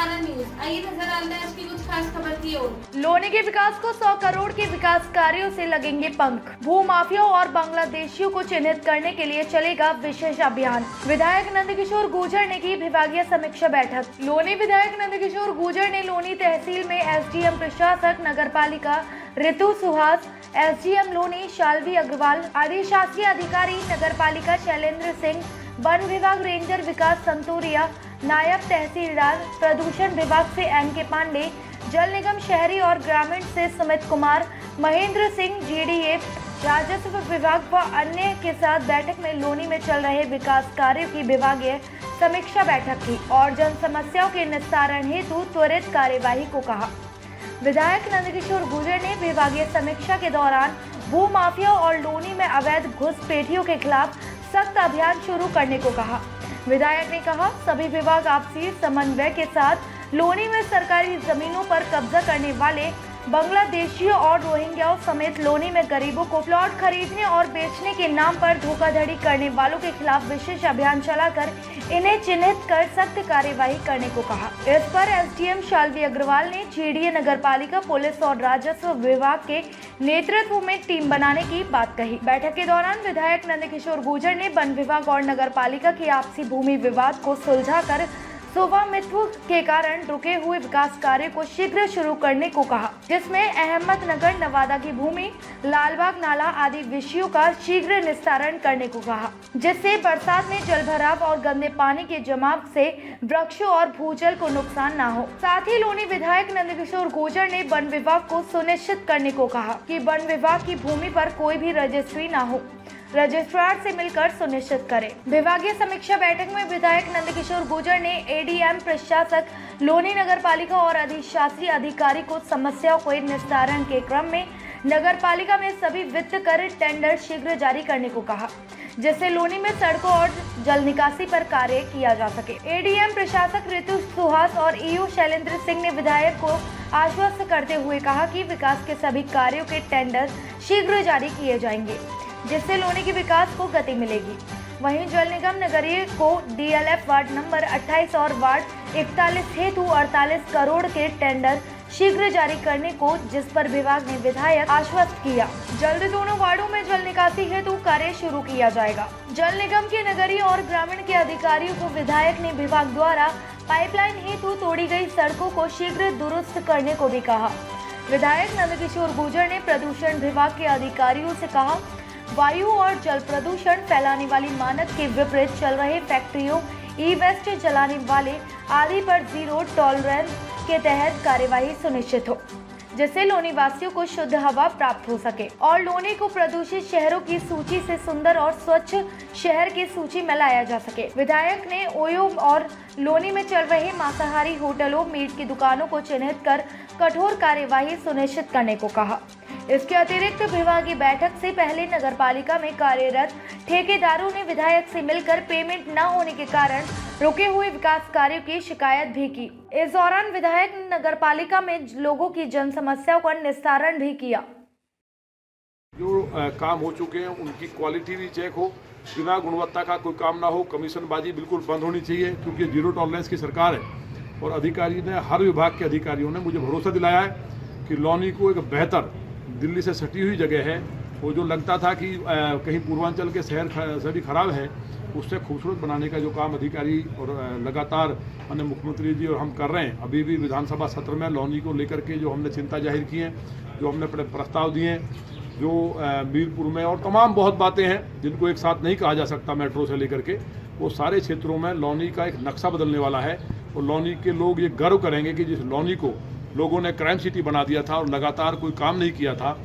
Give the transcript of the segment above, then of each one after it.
रोजाना न्यूज। आइए नजर डालते हैं आज की कुछ खास खबर की ओर। लोनी के विकास को 100 करोड़ के विकास कार्यों से लगेंगे पंख। भू माफियाओं और बांग्लादेशियों को चिन्हित करने के लिए चलेगा विशेष अभियान। विधायक नंदकिशोर गुर्जर ने की विभागीय समीक्षा बैठक। लोनी विधायक नंदकिशोर गुर्जर ने लोनी तहसील में एसडीएम प्रशासक नगर पालिका ऋतु सुहास, एसडीएम लोनी शाल्वी अग्रवाल, आदि शासकीय अधिकारी नगर पालिका शैलेंद्र सिंह, वन विभाग रेंजर विकास संतोरिया, नायब तहसीलदार प्रदूषण विभाग से एनके पांडे, जल निगम शहरी और ग्रामीण से सुमित कुमार, महेंद्र सिंह जीडीए, राजस्व विभाग व अन्य के साथ बैठक में लोनी में चल रहे विकास कार्यों की विभागीय समीक्षा बैठक की और जन समस्याओं के निस्तारण हेतु त्वरित कार्यवाही को कहा। विधायक नंदकिशोर गुर्जर ने विभागीय समीक्षा के दौरान भू माफिया और लोनी में अवैध घुसपैठियों के खिलाफ सख्त अभियान शुरू करने को कहा। विधायक ने कहा, सभी विभाग आपसी समन्वय के साथ लोनी में सरकारी जमीनों पर कब्जा करने वाले बांग्लादेशियों और रोहिंग्याओं समेत लोनी में गरीबों को प्लॉट खरीदने और बेचने के नाम पर धोखाधड़ी करने वालों के खिलाफ विशेष अभियान चलाकर इन्हें चिन्हित कर सख्त कार्यवाही करने को कहा। इस पर एसडीएम शाल्वी अग्रवाल ने जीडीए नगर पालिका पुलिस और राजस्व विभाग के नेतृत्व में टीम बनाने की बात कही। बैठक के दौरान विधायक नंदकिशोर गुर्जर ने वन विभाग और नगर पालिका के आपसी भूमि विवाद को सुलझाकर स्वामित्व के कारण रुके हुए विकास कार्य को शीघ्र शुरू करने को कहा, जिसमें अहमदनगर नवादा की भूमि, लालबाग नाला आदि विषयों का शीघ्र निस्तारण करने को कहा, जिससे बरसात में जलभराव और गंदे पानी के जमाव से वृक्षों और भूजल को नुकसान न हो। साथ ही लोनी विधायक नंदकिशोर गुर्जर ने वन विभाग को सुनिश्चित करने को कहा कि वन विभाग की भूमि पर कोई भी रजिस्ट्री न हो, रजिस्ट्रार से मिलकर सुनिश्चित करें। विभागीय समीक्षा बैठक में विधायक नंदकिशोर गुर्जर ने एडीएम प्रशासक लोनी नगर पालिका और अधिशासी अधिकारी को समस्याओं को निस्तारण के क्रम में नगर पालिका में सभी वित्त कर टेंडर शीघ्र जारी करने को कहा, जिससे लोनी में सड़कों और जल निकासी पर कार्य किया जा सके। एडीएम प्रशासक ऋतु सुहास और ईओ शैलेंद्र सिंह ने विधायक को आश्वस्त करते हुए कहा कि विकास के सभी कार्यों के टेंडर शीघ्र जारी किए जाएंगे, जिससे लोनी के विकास को गति मिलेगी। वहीं जल निगम नगरीय को डीएलएफ वार्ड नंबर 28 और वार्ड 41 हेतु 48 करोड़ के टेंडर शीघ्र जारी करने को, जिस पर विभाग ने विधायक आश्वस्त किया। जल्द दोनों वार्डों में जल निकासी हेतु कार्य शुरू किया जाएगा। जल निगम के नगरीय और ग्रामीण के अधिकारियों को विधायक ने विभाग द्वारा पाइपलाइन हेतु तोड़ी गई सड़कों को शीघ्र दुरुस्त करने को भी कहा। विधायक नंदकिशोर गुर्जर ने प्रदूषण विभाग के अधिकारियों से कहा, वायु और जल प्रदूषण फैलाने वाली मानक के विपरीत चल रहे फैक्ट्रियों, ई वेस्ट जलाने वाले आदि पर जीरो टॉलरेंस के तहत कार्यवाही सुनिश्चित हो, जिससे लोनी वासियों को शुद्ध हवा प्राप्त हो सके और लोनी को प्रदूषित शहरों की सूची से सुंदर और स्वच्छ शहर की सूची में लाया जा सके। विधायक ने ओयो और लोनी में चल रहे मांसाहारी होटलों, मीट की दुकानों को चिन्हित कर कठोर कार्यवाही सुनिश्चित करने को कहा। इसके अतिरिक्त विभागीय बैठक से पहले नगर पालिका में कार्यरत ठेकेदारों ने विधायक से मिलकर पेमेंट न होने के कारण रुके हुए विकास कार्यों की शिकायत भी की। इस दौरान विधायक ने नगर पालिका में लोगों की जन समस्याओं का निस्तारण भी किया। जो काम हो चुके हैं उनकी क्वालिटी भी चेक हो, बिना गुणवत्ता का कोई काम ना हो, कमीशनबाजी बिल्कुल बंद होनी चाहिए, क्योंकि जीरो टॉलरेंस की सरकार है। और अधिकारी ने, हर विभाग के अधिकारियों ने मुझे भरोसा दिलाया है कि लोनी को एक बेहतर, दिल्ली से सटी हुई जगह है, वो जो लगता था कि कहीं पूर्वांचल के शहर सभी खराब हैं, उससे खूबसूरत बनाने का जो काम अधिकारी और लगातार माननीय मुख्यमंत्री जी और हम कर रहे हैं। अभी भी विधानसभा सत्र में लोनी को लेकर के जो हमने चिंता जाहिर की है, जो हमने प्रस्ताव दिए हैं, जो मीरपुर में और तमाम बहुत बातें हैं जिनको एक साथ नहीं कहा जा सकता, मेट्रो से लेकर के वो सारे क्षेत्रों में लोनी का एक नक्शा बदलने वाला है। और लोनी के लोग ये गर्व करेंगे कि जिस लोनी को लोगों ने क्राइम सिटी बना दिया था और लगातार कोई काम नहीं किया था,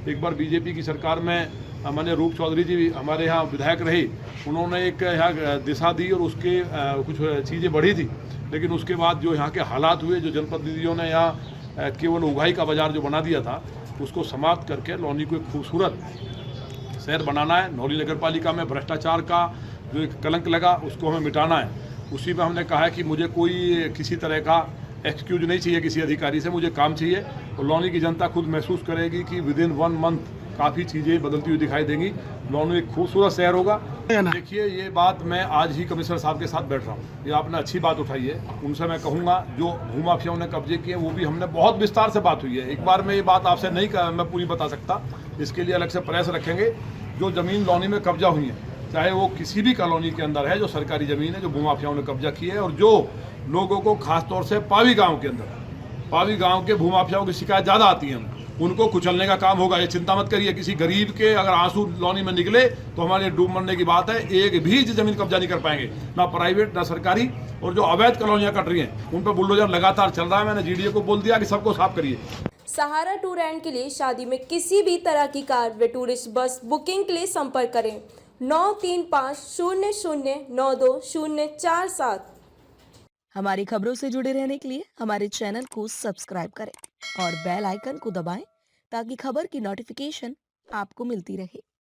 एक बार बीजेपी की सरकार में माननीय रूप चौधरी जी हमारे यहाँ विधायक रहे, उन्होंने एक यहाँ दिशा दी और उसके कुछ चीज़ें बढ़ी थी। लेकिन उसके बाद जो यहाँ के हालात हुए, जो जनप्रतिनिधियों ने यहाँ केवल उगाही का बाजार जो बना दिया था, उसको समाप्त करके लोनी को एक खूबसूरत शहर बनाना है। नौली नगर पालिका में भ्रष्टाचार का जो एक कलंक लगा उसको हमें मिटाना है। उसी में हमने कहा है कि मुझे कोई किसी तरह का एक्सक्यूज नहीं चाहिए किसी अधिकारी से, मुझे काम चाहिए। और लोनी की जनता खुद महसूस करेगी कि विदिन 1 मंथ काफ़ी चीज़ें बदलती हुई दिखाई देंगी। लौनी एक खूबसूरत शहर होगा। देखिए, ये बात मैं आज ही कमिश्नर साहब के साथ बैठ रहा हूँ। ये आपने अच्छी बात उठाई है। उनसे मैं कहूँगा, जो भूमाफियाओं ने कब्जे किए वो भी हमने बहुत विस्तार से बात हुई है। एक बार में ये बात आपसे नहीं मैं पूरी बता सकता, इसके लिए अलग से प्रेस रखेंगे। जो ज़मीन लौनी में कब्जा हुई है, चाहे वो किसी भी कॉलोनी के अंदर है, जो सरकारी ज़मीन है जो भूमाफियाओं ने कब्जा की है, और जो लोगों को खासतौर से पावी गाँव के अंदर, पावी गांव के भूमाफियाओं की शिकायत ज़्यादा आती है, उनको कुचलने का काम होगा। ये चिंता मत करिए। किसी गरीब के अगर आंसू लौनी में निकले तो हमारे डूब मरने की बात है। एक भी ज़मीन कब्जा नहीं कर पाएंगे, ना प्राइवेट ना सरकारी। और जो अवैध कॉलोनियाँ कट रही हैं उन पर बुलडोजर लगातार चल रहा है। मैंने जीडीए को बोल दिया कि सबको साफ करिए। सहारा टूर एंड के लिए शादी में किसी भी तरह की कार व टूरिस्ट बस बुकिंग के लिए संपर्क करें 9350092047। हमारी खबरों से जुड़े रहने के लिए हमारे चैनल को सब्सक्राइब करें और बेल आइकन को दबाएं ताकि खबर की नोटिफिकेशन आपको मिलती रहे।